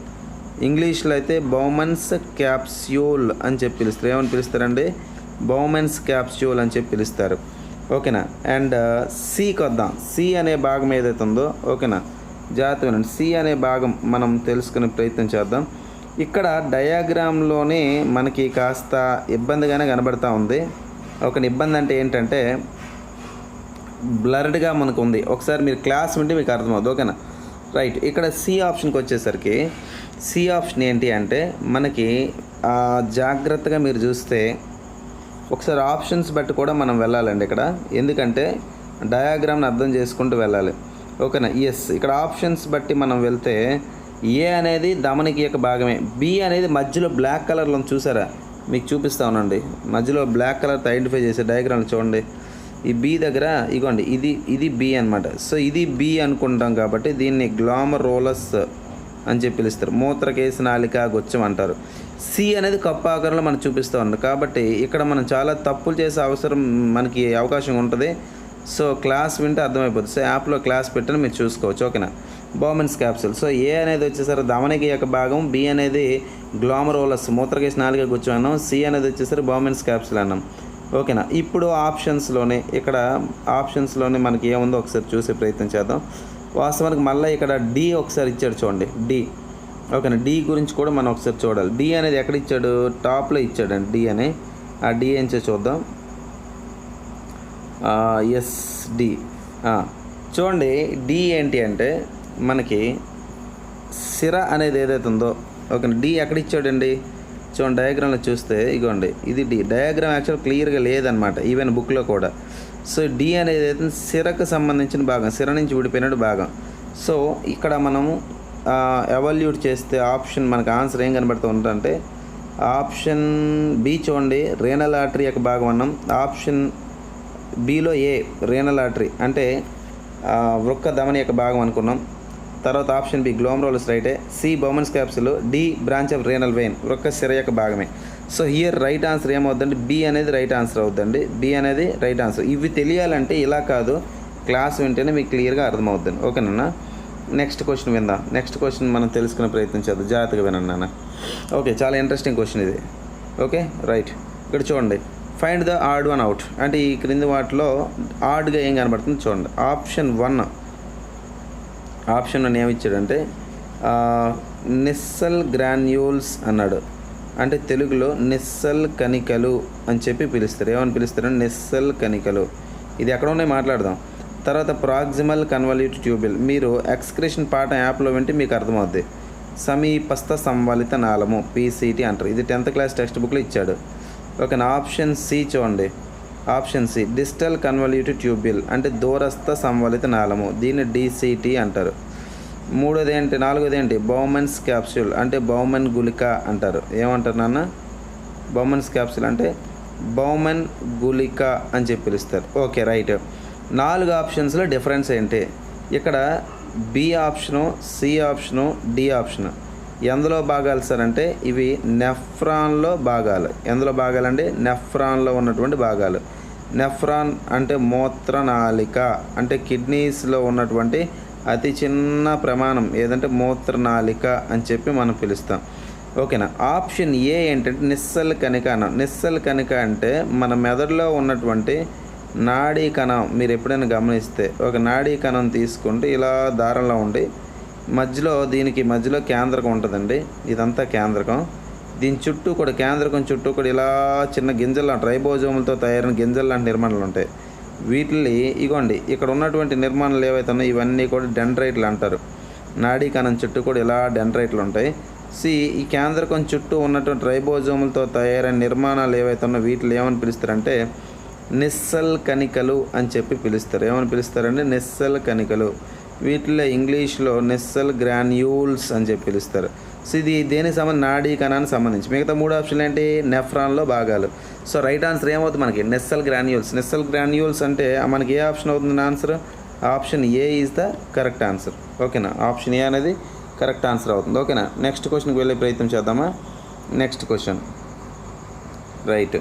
ఇంగ్లీష్లో అయితే బౌమన్స్ క్యాప్స్యూల్ అని చెప్పి పిలుస్తారు. ఏమని పిలుస్తారండి? బౌమన్స్ క్యాప్స్యూల్ అని చెప్పి పిలుస్తారు. ఓకేనా? అండ్ సికి వద్దాం. సి అనే భాగం ఏదైతే ఉందో, ఓకేనా, జాగ్రత్తగా సి అనే భాగం మనం తెలుసుకునే ప్రయత్నం చేద్దాం. ఇక్కడ డయాగ్రామ్లోనే మనకి కాస్త ఇబ్బందిగానే కనబడతా ఉంది. ఒక ఇబ్బంది అంటే ఏంటంటే బ్లర్డ్గా మనకు ఉంది. ఒకసారి మీరు క్లాస్ ఉంటే మీకు అర్థమవుతుంది. ఓకేనా? రైట్. ఇక్కడ సి ఆప్షన్కి వచ్చేసరికి సి ఆప్షన్ ఏంటి అంటే మనకి జాగ్రత్తగా మీరు చూస్తే ఒకసారి ఆప్షన్స్ బట్టి కూడా మనం వెళ్ళాలండి ఇక్కడ. ఎందుకంటే డయాగ్రామ్ని అర్థం చేసుకుంటూ వెళ్ళాలి. ఓకేనా? ఎస్. ఇక్కడ ఆప్షన్స్ బట్టి మనం వెళ్తే ఏ అనేది ధమనికి యొక్క భాగమే. బి అనేది మధ్యలో బ్లాక్ కలర్లో చూసారా, మీకు చూపిస్తా ఉన్నాండి. మధ్యలో బ్లాక్ కలర్తో ఐడెంటిఫై చేసే డయాగ్రామ్ చూడండి. ఈ బి దగ్గర ఇగోండి, ఇది బి అనమాట. సో ఇది బి అనుకుంటాం కాబట్టి దీన్ని గ్లామరోలస్ అని చెప్పి పిలుస్తారు. మూత్రకేశ నాళిక గుచ్చం అంటారు. సి అనేది కప్పు ఆకారంలో మనకు చూపిస్తూ ఉంది కాబట్టి ఇక్కడ మనం చాలా తప్పులు చేసే అవసరం మనకి అవకాశం ఉంటుంది. సో క్లాస్ వింటే అర్థమైపోతుంది. సో యాప్లో క్లాస్ పెట్టని మీరు చూసుకోవచ్చు. ఓకేనా. Bowman's capsule. సో ఏ అనేది వచ్చేసరికి ధమనికి యొక్క భాగం, బి అనేది గ్లామరోలస్ మూత్రకేశ నాళిక గుచ్చం అన్నాం, సి అనేది వచ్చేసరికి బౌమెన్స్ క్యాప్సూల్ అన్నాం. ఓకేనా. ఇప్పుడు ఇక్కడ ఆప్షన్స్లోనే మనకి ఏముందో ఒకసారి చూసే ప్రయత్నం చేద్దాం. వాస్తవానికి మళ్ళీ ఇక్కడ డి ఒకసారి ఇచ్చాడు చూడండి, డి. ఓకేనా. డి గురించి కూడా మనం ఒకసారి చూడాలి. డి అనేది ఎక్కడ ఇచ్చాడు, టాప్లో ఇచ్చాడండి డి అని. ఆ డి ఏం చూద్దాం. ఎస్ డి చూడండి. డి ఏంటి అంటే మనకి సిర అనేది ఏదైతే ఉందో, ఓకే. డి ఎక్కడ ఇచ్చాడండి చూడండి, డయాగ్రామ్లో చూస్తే ఇగోండి ఇది డి. డయాగ్రామ్ యాక్చువల్ క్లియర్గా లేదనమాట ఈవెన్ బుక్లో కూడా. సో డి అనేది అయితే సిరకు సంబంధించిన భాగం, సిర నుంచి విడిపోయినట్టు భాగం. సో ఇక్కడ మనము ఎవాల్యూట్ చేస్తే ఆప్షన్ మనకు ఆన్సర్ ఏం కనబడుతూ ఉంటుందంటే ఆప్షన్ బి చూడండి, రేనల్ ఆర్టరీ యొక్క భాగం అన్నాం. ఆప్షన్ బిలో ఏ రేనల్ ఆర్టరీ అంటే వృక్క ధమని యొక్క భాగం అనుకున్నాం. తర్వాత ఆప్షన్ బి గ్లోమరోలస్ రైటే. C Bowman's capsule. D branch of renal vein వృక్క సిర యొక్క భాగమే. సో హియర్ రైట్ ఆన్సర్ ఏమవుతుందండి, బి అనేది రైట్ ఆన్సర్ అవుతుందండి. బి అనేది రైట్ ఆన్సర్. ఇవి తెలియాలంటే ఇలా కాదు, క్లాస్ వింటేనే మీకు క్లియర్గా అర్థమవుతుంది. ఓకేనా. నెక్స్ట్ క్వశ్చన్ విందాం. నెక్స్ట్ క్వశ్చన్ మనం తెలుసుకునే ప్రయత్నం చేద్దాం. జాగ్రత్తగా వినండి నాన్న. ఓకే, చాలా ఇంట్రెస్టింగ్ క్వశ్చన్ ఇది. Okay right. ఇక్కడ చూడండి, find the odd one out అంటే ఈ క్రింది వాటిలో ఆడ్గా ఏం కనబడుతుంది చూడండి. ఆప్షన్ వన్ ఏమిచ్చాడంటే నిస్సల్ గ్రాన్యూల్స్ అన్నాడు. అంటే తెలుగులో నిస్సల్ కణికలు అని చెప్పి పిలుస్తారు. ఏమని పిలుస్తారు, నిస్సల్ కణికలు. ఇది ఎక్కడ ఉన్నాయి మాట్లాడదాం. తర్వాత ప్రాక్సిమల్ కన్వల్యూట్ ట్యూబిల్. మీరు ఎక్స్క్రిషన్ పాఠం యాప్లో వింటే మీకు అర్థమవుద్ది. సమీపస్థ సంవలిత నాళము పీసీటీ అంటారు. ఇది 10th క్లాస్ టెక్స్ట్ బుక్లో ఇచ్చాడు. ఓకే. ఆప్షన్ సి చూడండి. ఆప్షన్ సి డిస్టల్ కన్వల్యూట్ ట్యూబిల్ అంటే దూరస్థ సంవలిత నాళము, దీన్ని డిసిటీ అంటారు. నాలుగోది ఏంటి, బౌమెన్స్ క్యాప్సూల్ అంటే బౌమెన్ గుళిక అంటారు. ఏమంటారు నాన్న, బౌమెన్స్ క్యాప్సూల్ అంటే బౌమెన్ గుళిక అని చెప్పి పిలుస్తారు. Okay right. 4 ఆప్షన్స్లో డిఫరెన్స్ ఏంటి, ఇక్కడ B option, C option, D option ఎందులో భాగాలు సార్ అంటే ఇవి నెఫ్రాన్లో భాగాలు. ఎందులో భాగాలండి, నెఫ్రాన్లో ఉన్నటువంటి భాగాలు. నెఫ్రాన్ అంటే మూత్రనాళిక అంటే కిడ్నీస్లో ఉన్నటువంటి అతి చిన్న ప్రమాణం ఏదంటే మూత్రనాళిక అని చెప్పి మనం పిలుస్తాం. ఓకేనా. ఆప్షన్ ఏ ఏంటంటే నిస్సల్ కణిక అన్నాం. నిస్సల్ కణిక అంటే మన మెదడులో ఉన్నటువంటి నాడీ కణం. మీరు ఎప్పుడైనా గమనిస్తే ఒక నాడీ కణం తీసుకుంటే ఇలా దారంలో ఉండి దీనికి మధ్యలో కేంద్రకం ఉంటుందండి. ఇదంతా కేంద్రకం. దీని చుట్టూ కూడా కేంద్రకం చుట్టూ కూడా ఇలా చిన్న గింజలు ట్రైబోజోములతో తయారైన గింజలు లాంటి నిర్మాణాలు ఉంటాయి. వీటిని ఇగోండి ఇక్కడ ఉన్నటువంటి నిర్మాణాలు ఏవైతే ఉన్నాయో ఇవన్నీ కూడా డెండ్రైట్లు అంటారు. నాడీ కణం చుట్టూ కూడా ఇలా డెండ్రైట్లు ఉంటాయి. ఈ కేంద్రకం చుట్టూ ఉన్నటువంటి ట్రైబోజోములతో తయారైన నిర్మాణాలు ఏవైతే ఉన్నాయో వీటిని ఏమని పిలుస్తారంటే నిస్సల్ కణికలు అని చెప్పి పిలుస్తారు. ఏమని పిలుస్తారంటే నిస్సల్ కణికలు. వీటిలో ఇంగ్లీష్లో నిస్సల్ గ్రాన్యూల్స్ అని చెప్పి పిలుస్తారు. సో ఇది దేనికి సంబంధించి, నాడీ కణానికి సంబంధించి. మిగతా 3 ఆప్షన్లు ఏంటి, నెఫ్రాన్లో భాగాలు. సో రైట్ ఆన్సర్ ఏమవుతుంది మనకి, నిస్సల్ గ్రాన్యూల్స్. నిస్సల్ గ్రాన్యూల్స్ అంటే మనకి ఏ ఆప్షన్ అవుతుంది answer, option A is the correct answer. ఓకేనా. ఆప్షన్ ఏ అనేది కరెక్ట్ ఆన్సర్ అవుతుంది. ఓకేనా. నెక్స్ట్ క్వశ్చన్కి వెళ్ళే ప్రయత్నం చేద్దామా. Next question right.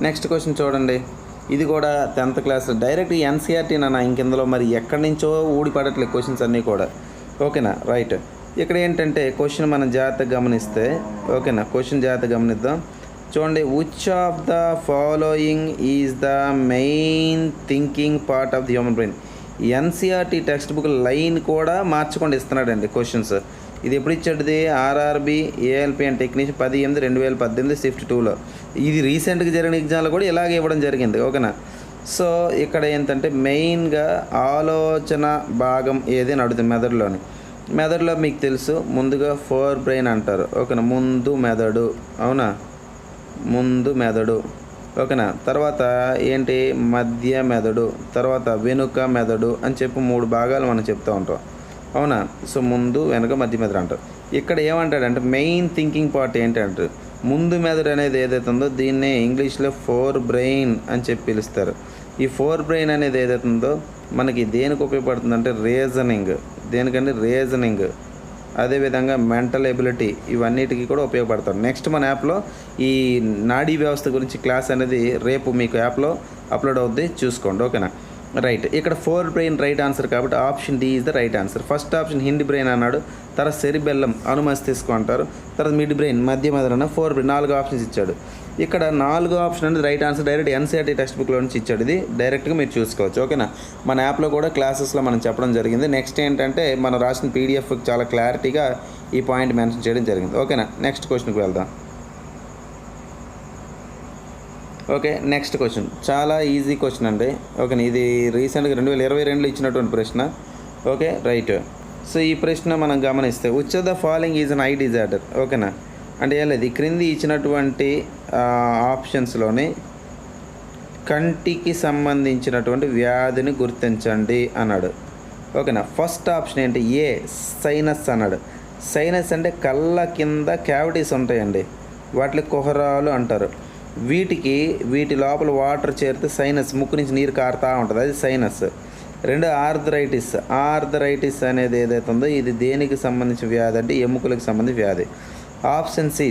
Next question చూడండి. ఇది కూడా 10th క్లాస్ డైరెక్ట్ ఎన్సీఆర్టీ నాన్న. ఇంకెందులో మరి ఎక్కడి నుంచో ఊడిపడట్లేదు క్వశ్చన్స్ అన్నీ కూడా. ఓకేనా రైట్. ఇక్కడ ఏంటంటే క్వశ్చన్ మనం జాగ్రత్తగా గమనిస్తే, ఓకేనా, క్వశ్చన్ జాగ్రత్తగా గమనిద్దాం. చూడండి, which of the following is the main thinking part of the human brain. NCERT text book line కూడా మార్చకుండా ఇస్తున్నాడండి క్వశ్చన్స్. ఇది ఎప్పుడు ఇచ్చాడుది, RRB ALP and technician 10/8/2018 shift 2లో. ఇది రీసెంట్గా జరిగిన ఎగ్జామ్లో కూడా ఇలాగే ఇవ్వడం జరిగింది. ఓకేనా. సో ఇక్కడ ఏంటంటే మెయిన్గా ఆలోచన భాగం ఏదైనా అడుగుతుంది మెదడులోని. మెదడులో మీకు తెలుసు ముందుగా ఫోర్ బ్రెయిన్ అంటారు. ఓకేనా, ముందు మెదడు. అవునా, ముందు మెదడు. ఓకేనా. తర్వాత ఏంటి, మధ్య మెదడు, తర్వాత వెనుక మెదడు అని చెప్పి 3 భాగాలు మనం చెప్తూ ఉంటాం. అవునా. సో ముందు వెనుక మధ్య మెదడు అంటారు. ఇక్కడ ఏమంటాడంటే మెయిన్ థింకింగ్ పార్ట్ ఏంటంటే ముందు మెదడు అనేది ఏదైతే ఉందో దీన్నే ఇంగ్లీష్లో ఫోర్ బ్రెయిన్ అని చెప్పి పిలుస్తారు. ఈ ఫోర్ బ్రెయిన్ అనేది ఏదైతే ఉందో మనకి దేనికి ఉపయోగపడుతుందంటే రీజనింగ్, దేనికంటే రీజనింగ్, అదేవిధంగా మెంటల్ ఎబిలిటీ, ఇవన్నిటికీ కూడా ఉపయోగపడతారు. నెక్స్ట్ మన యాప్లో ఈ నాడీ వ్యవస్థ గురించి క్లాస్ అనేది రేపు మీకు యాప్లో అప్లోడ్ అవుద్ది, చూసుకోండి. ఓకేనా? రైట్. ఇక్కడ ఫోర్ బ్రెయిన్ రైట్ ఆన్సర్ కాబట్టి option D is the right answer. First option hindbrain అన్నాడు, తర్వాత సెరిబెల్లం అనుమస్తిష్కం అంటారు, తర్వాత మిడ్ బ్రెయిన్ మధ్య మెదడు, ఫోర్ బ్రెయిన్ 4 ఆప్షన్స్ ఇచ్చాడు. ఇక్కడ 4 ఆప్షన్ అనేది right answer direct NCERT text బుక్లో నుంచి ఇచ్చాడు. ఇది డైరెక్ట్గా మీరు చూసుకోవచ్చు. ఓకేనా? మన యాప్లో కూడా క్లాసెస్లో మనం చెప్పడం జరిగింది. నెక్స్ట్ ఏంటంటే మనం రాసిన పీడిఎఫ్ చాలా క్లారిటీగా ఈ పాయింట్ మెన్షన్ చేయడం జరిగింది. ఓకేనా? నెక్స్ట్ క్వశ్చన్కి వెళ్దాం. ఓకే, నెక్స్ట్ క్వశ్చన్ చాలా ఈజీ క్వశ్చన్ అండి. ఓకేనా? ఇది రీసెంట్గా 2022లో ఇచ్చినటువంటి ప్రశ్న. Okay, right. సో ఈ ప్రశ్న మనం గమనిస్తే which of the following is an I disorder. ఓకేనా? అంటే ఏం లేదు, ఈ క్రింది ఇచ్చినటువంటి ఆప్షన్స్లోని కంటికి సంబంధించినటువంటి వ్యాధిని గుర్తించండి అన్నాడు. ఓకేనా? ఫస్ట్ ఆప్షన్ ఏంటి? ఏ సైనస్ అన్నాడు. సైనస్ అంటే కళ్ళ కింద క్యావిటీస్ ఉంటాయండి, వాటిని కుహరాలు అంటారు. వీటి లోపల వాటర్ చేరితే సైనస్, ముక్కు నుంచి నీరు కారుతూ ఉంటుంది, అది సైనస్. 2 ఆర్థరైటిస్ అనేది ఏదైతే ఉందో ఇది దేనికి సంబంధించిన వ్యాధి అంటే ఎముకలకు సంబంధించిన వ్యాధి. ఆప్షన్ సి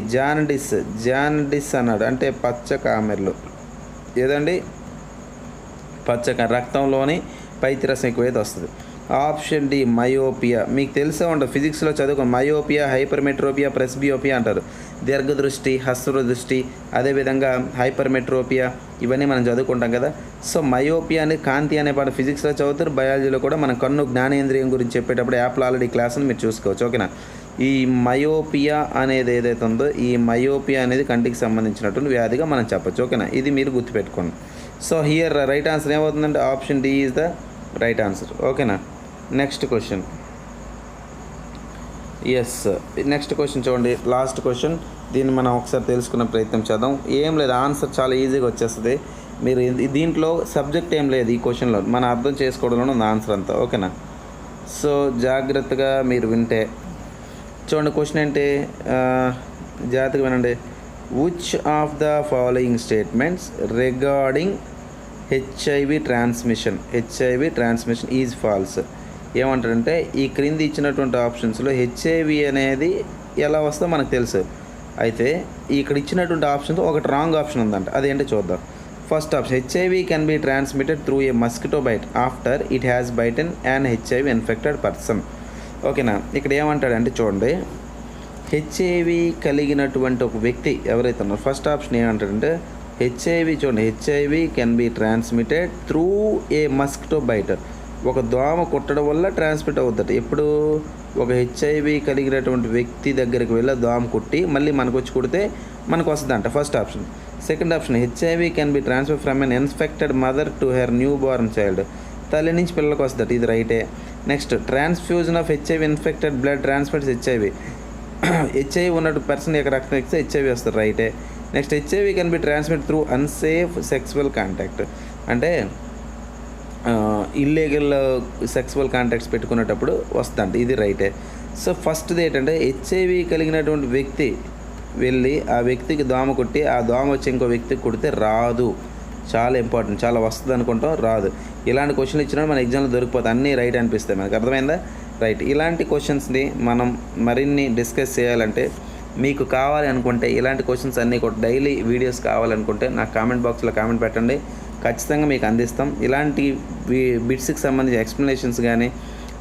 జాండిస్ అన్నాడు, అంటే పచ్చ కామెర్లు. ఏదండి? రక్తంలోని పైత్యరసం ఎక్కువైతే వస్తుంది. Option D myopia. మీకు తెలిసే ఉంటుంది, ఫిజిక్స్లో చదువుకోండి. మయోపియా, హైపర్మెట్రోపియా, ప్రెస్బియోపియా అంటారు. దీర్ఘదృష్టి, హస్రదృష్టి, అదేవిధంగా హైపర్మెట్రోపియా, ఇవన్నీ మనం చదువుకుంటాం కదా. సో మయోపియా అనేది కాంతి అనే పాట ఫిజిక్స్లో చదువుతారు. బయాలజీలో కూడా మన కన్ను జ్ఞానేంద్రియం గురించి చెప్పేటప్పుడు యాప్లో ఆల్రెడీ క్లాస్ని మీరు చూసుకోవచ్చు. ఓకేనా? ఈ మయోపియా అనేది ఏదైతే ఉందో ఈ మయోపియా అనేది కంటికి సంబంధించినటువంటి వ్యాధిగా మనం చెప్పచ్చు. ఓకేనా? ఇది మీరు గుర్తుపెట్టుకోండి. సో హియర్ రైట్ ఆన్సర్ ఏమవుతుందంటే option D is the right answer. ఓకేనా? Next question. Yes, next question చూడండి, లాస్ట్ క్వశ్చన్. దీన్ని మనం ఒకసారి తెలుసుకునే ప్రయత్నం చేద్దాం. ఏం లేదు, ఆన్సర్ చాలా ఈజీగా వచ్చేస్తుంది. మీరు దీంట్లో సబ్జెక్ట్ ఏం లేదు, ఈ క్వశ్చన్లో మనం అర్థం చేసుకోవడంలో ఉంది ఆన్సర్ అంతా. ఓకేనా? సో జాగ్రత్తగా మీరు వింటే చూడండి. క్వశ్చన్ ఏంటి? జాగ్రత్తగా వినండి. Which of the following statements regarding HIV transmission is false. ఏమంటారంటే ఈ క్రింది ఇచ్చినటువంటి ఆప్షన్స్లో హెచ్ఐవి అనేది ఎలా వస్తుందో మనకు తెలుసు. అయితే ఇక్కడ ఇచ్చినటువంటి ఆప్షన్స్ ఒకటి రాంగ్ ఆప్షన్ ఉందంట, అదేంటో చూద్దాం. First option HIV can be transmitted through a mosquito bite after it has bitten an HIV infected person. ఓకేనా? ఇక్కడ ఏమంటాడంటే చూడండి, హెచ్ఐవి కలిగినటువంటి ఒక వ్యక్తి ఎవరైతే ఉన్నారో ఫస్ట్ ఆప్షన్ ఏమంటాడంటే HIV can be transmitted through a mosquito byte. ఒక దోమ కుట్టడం వల్ల ట్రాన్స్మిట్ అవుతుంది. ఎప్పుడు ఒక హెచ్ఐవి కలిగినటువంటి వ్యక్తి దగ్గరికి వెళ్ళి దోమ కుట్టి మళ్ళీ మనకు వచ్చి కుడితే మనకు వస్తుందంట. First option. Second option HIV can be transfer from an infected mother to her newborn child. తల్లి నుంచి పిల్లలకు వస్తుందట, ఇది రైటే. Next transfusion of HIV infected blood transmits HIV. HIV ఉన్నట్టు పర్సన్ యొక్క రక్తం ఇస్తే హెచ్ఐవి వస్తుంది, రైటే. Next HIV can be transmit through unsafe sexual contact. అంటే ఇల్లీగల్ సెక్సువల్ కాంటాక్ట్స్ పెట్టుకునేటప్పుడు వస్తుందంట, ఇది రైటే. సో ఫస్ట్ది ఏంటంటే హెచ్ఐవి కలిగినటువంటి వ్యక్తి వెళ్ళి ఆ వ్యక్తికి దోమ కొట్టి ఆ దోమ వచ్చి ఇంకో వ్యక్తికి కొడితే రాదు. చాలా ఇంపార్టెంట్, చాలా వస్తుంది అనుకుంటాం, రాదు. ఇలాంటి క్వశ్చన్లు ఇచ్చినా మన ఎగ్జామ్లో దొరికిపోతే అన్నీ రైట్ అనిపిస్తాయి మనకు. అర్థమైందా? రైట్. ఇలాంటి క్వశ్చన్స్ని మనం మరిన్ని డిస్కస్ చేయాలంటే మీకు కావాలి అనుకుంటే ఇలాంటి క్వశ్చన్స్ అన్నీ కూడా డైలీ వీడియోస్ కావాలనుకుంటే నాకు కామెంట్ బాక్స్లో కామెంట్ పెట్టండి, ఖచ్చితంగా మీకు అందిస్తాం. ఇలాంటి బిట్స్కి సంబంధించి ఎక్స్ప్లెనేషన్స్ కానీ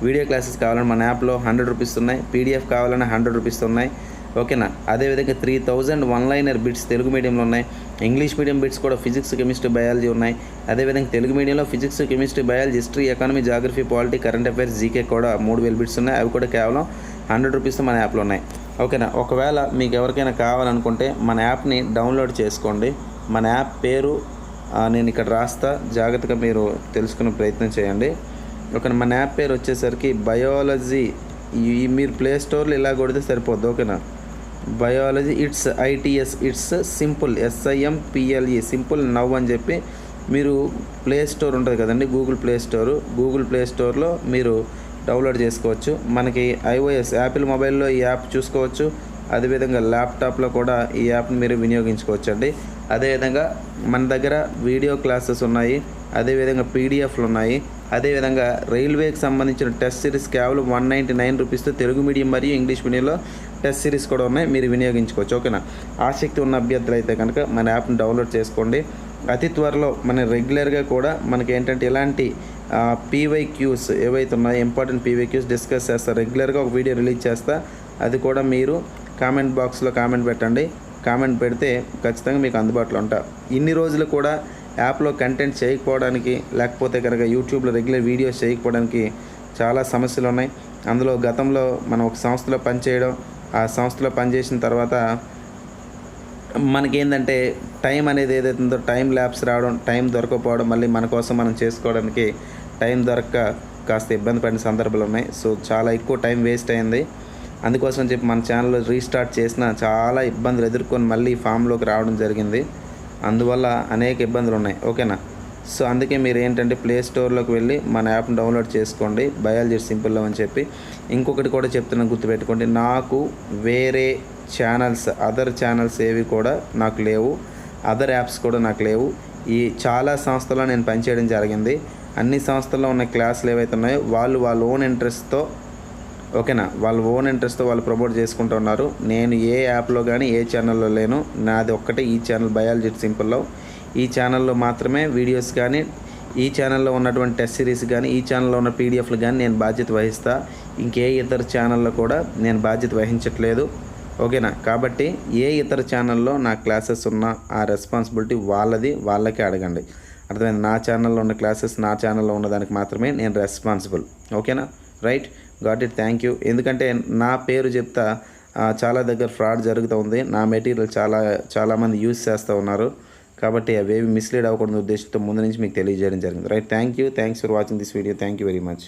వీడియో క్లాసెస్ కావాలని మన యాప్లో 100 రూపీస్ ఉన్నాయి, పీడిఎఫ్ కావాలన్నా 100 రూపీస్ ఉన్నాయి. ఓకేనా? అదేవిధంగా 3000 వన్లైనర్ బిట్స్ తెలుగు మీడియంలో ఉన్నాయి. ఇంగ్లీష్ మీడియం బిట్స్ కూడా ఫిజిక్స్, కెమిస్ట్రీ, బయాలజీ ఉన్నాయి. అదేవిధంగా తెలుగు మీడియంలో physics, chemistry, biology, history, economy, geography, polity, current affairs, GK కూడా 3000 బిట్స్ ఉన్నాయి. అవి కూడా కేవలం 100 రూపీస్తో మన యాప్లో ఉన్నాయి. ఓకేనా? ఒకవేళ మీకు ఎవరికైనా కావాలనుకుంటే మన యాప్ని డౌన్లోడ్ చేసుకోండి. మన యాప్ పేరు నేను ఇక్కడ రాస్తా, జాగ్రత్తగా మీరు తెలుసుకునే ప్రయత్నం చేయండి. ఓకేనా? మన యాప్ పేరు వచ్చేసరికి బయాలజీ. మీరు ప్లే స్టోర్లో ఇలా కొడితే సరిపోద్ది. ఓకేనా? Biology it's simple SIMPLE simple now అని చెప్పి మీరు ప్లే స్టోర్ ఉంటుంది కదండి, గూగుల్ ప్లే స్టోర్లో మీరు డౌన్లోడ్ చేసుకోవచ్చు. మనకి iOS యాపిల్ మొబైల్లో ఈ యాప్ చూసుకోవచ్చు. అదేవిధంగా ల్యాప్టాప్లో కూడా ఈ యాప్ని మీరు వినియోగించుకోవచ్చు అండి. అదేవిధంగా మన దగ్గర వీడియో క్లాసెస్ ఉన్నాయి, అదేవిధంగా పీడిఎఫ్లు ఉన్నాయి, అదేవిధంగా రైల్వేకి సంబంధించిన టెస్ట్ సిరీస్ కేవలం 199 రూపీస్తో తెలుగు మీడియం మరియు ఇంగ్లీష్ మీడియంలో టెస్ట్ సిరీస్ కూడా ఉన్నాయి, మీరు వినియోగించుకోవచ్చు. ఓకేనా. ఆసక్తి ఉన్న అభ్యర్థులు అయితే కనుక మన యాప్ని డౌన్లోడ్ చేసుకోండి. అతి త్వరలో మన రెగ్యులర్గా కూడా మనకి ఏంటంటే ఇలాంటి పీవైక్యూస్ ఏవైతే ఉన్నాయో ఇంపార్టెంట్ పీవైక్యూస్ డిస్కస్ చేస్తా, రెగ్యులర్గా ఒక వీడియో రిలీజ్ చేస్తా. అది కూడా మీరు కామెంట్ బాక్స్లో కామెంట్ పెట్టండి. కామెంట్ పెడితే ఖచ్చితంగా మీకు అందుబాటులో ఉంటా. ఇన్ని రోజులు కూడా యాప్లో కంటెంట్ చేయకపోవడానికి, లేకపోతే కనుక యూట్యూబ్లో రెగ్యులర్ వీడియోస్ చేయకపోవడానికి చాలా సమస్యలు ఉన్నాయి. అందులో గతంలో మనం ఒక సంస్థలో పనిచేయడం, ఆ సంస్థలో పనిచేసిన తర్వాత మనకేంటంటే టైం అనేది ఏదైతే ఉందో టైం ల్యాప్స్ రావడం, టైం దొరకకపోవడం, మళ్ళీ మన కోసం మనం చేసుకోవడానికి టైం దొరక్క కాస్త ఇబ్బంది పడిన సందర్భాలు ఉన్నాయి. సో చాలా ఎక్కువ టైం వేస్ట్ అయింది. అందుకోసం చెప్పి మన ఛానల్ రీస్టార్ట్ చేసిన చాలా ఇబ్బందులు ఎదుర్కొని మళ్ళీ ఫామ్లోకి రావడం జరిగింది. అందువల్ల అనేక ఇబ్బందులు ఉన్నాయి. ఓకేనా. సో అందుకే మీరు ఏంటంటే ప్లే స్టోర్లోకి వెళ్ళి మన యాప్ని డౌన్లోడ్ చేసుకోండి, బయాలజీ సింపుల్లో అని చెప్పి. ఇంకొకటి కూడా చెప్తున్నాను, గుర్తుపెట్టుకోండి. నాకు వేరే ఛానల్స్, అదర్ ఛానల్స్ ఏవి కూడా నాకు లేవు, అదర్ యాప్స్ కూడా నాకు లేవు. ఈ చాలా సంస్థల్లో నేను పనిచేయడం జరిగింది. అన్ని సంస్థల్లో ఉన్న క్లాసులు ఏవైతే ఉన్నాయో వాళ్ళ ఓన్ ఇంట్రెస్ట్తో, ఓకేనా, వాళ్ళ ఓన్ ఇంట్రెస్ట్తో వాళ్ళు ప్రమోట్ చేసుకుంటూ ఉన్నారు. నేను ఏ యాప్లో కానీ ఏ ఛానల్లో లేను. నాది ఒక్కటే ఈ ఛానల్, బయాలజీ సింపుల్లో. ఈ ఛానల్లో మాత్రమే వీడియోస్ కానీ, ఈ ఛానల్లో ఉన్నటువంటి టెస్ట్ సిరీస్ కానీ, ఈ ఛానల్లో ఉన్న పీడిఎఫ్లు కానీ నేను బాధ్యత వహిస్తా. ఇంకే ఇతర ఛానల్లో కూడా నేను బాధ్యత వహించట్లేదు. ఓకేనా. కాబట్టి ఏ ఇతర ఛానల్లో నా క్లాసెస్ ఉన్న ఆ రెస్పాన్సిబిలిటీ వాళ్ళకే అడగండి. అర్థమైంది. నా ఛానల్లో ఉన్న క్లాసెస్ నా ఛానల్లో ఉన్నదానికి మాత్రమే నేను రెస్పాన్సిబుల్. ఓకేనా. Right. Got it. Thank you. ఎందుకంటే నా పేరు చెప్తా చాలా దగ్గర ఫ్రాడ్ జరుగుతూ ఉంది. నా మెటీరియల్ చాలామంది యూజ్ చేస్తూ ఉన్నారు. కాబట్టి అవేవి మిస్లీడ్ అవ్వకూడదు ఉద్దేశంతో ముందు నుంచి మీకు తెలియజేయడం జరిగింది. Right. Thank you. Thanks for watching this video. Thank you very much.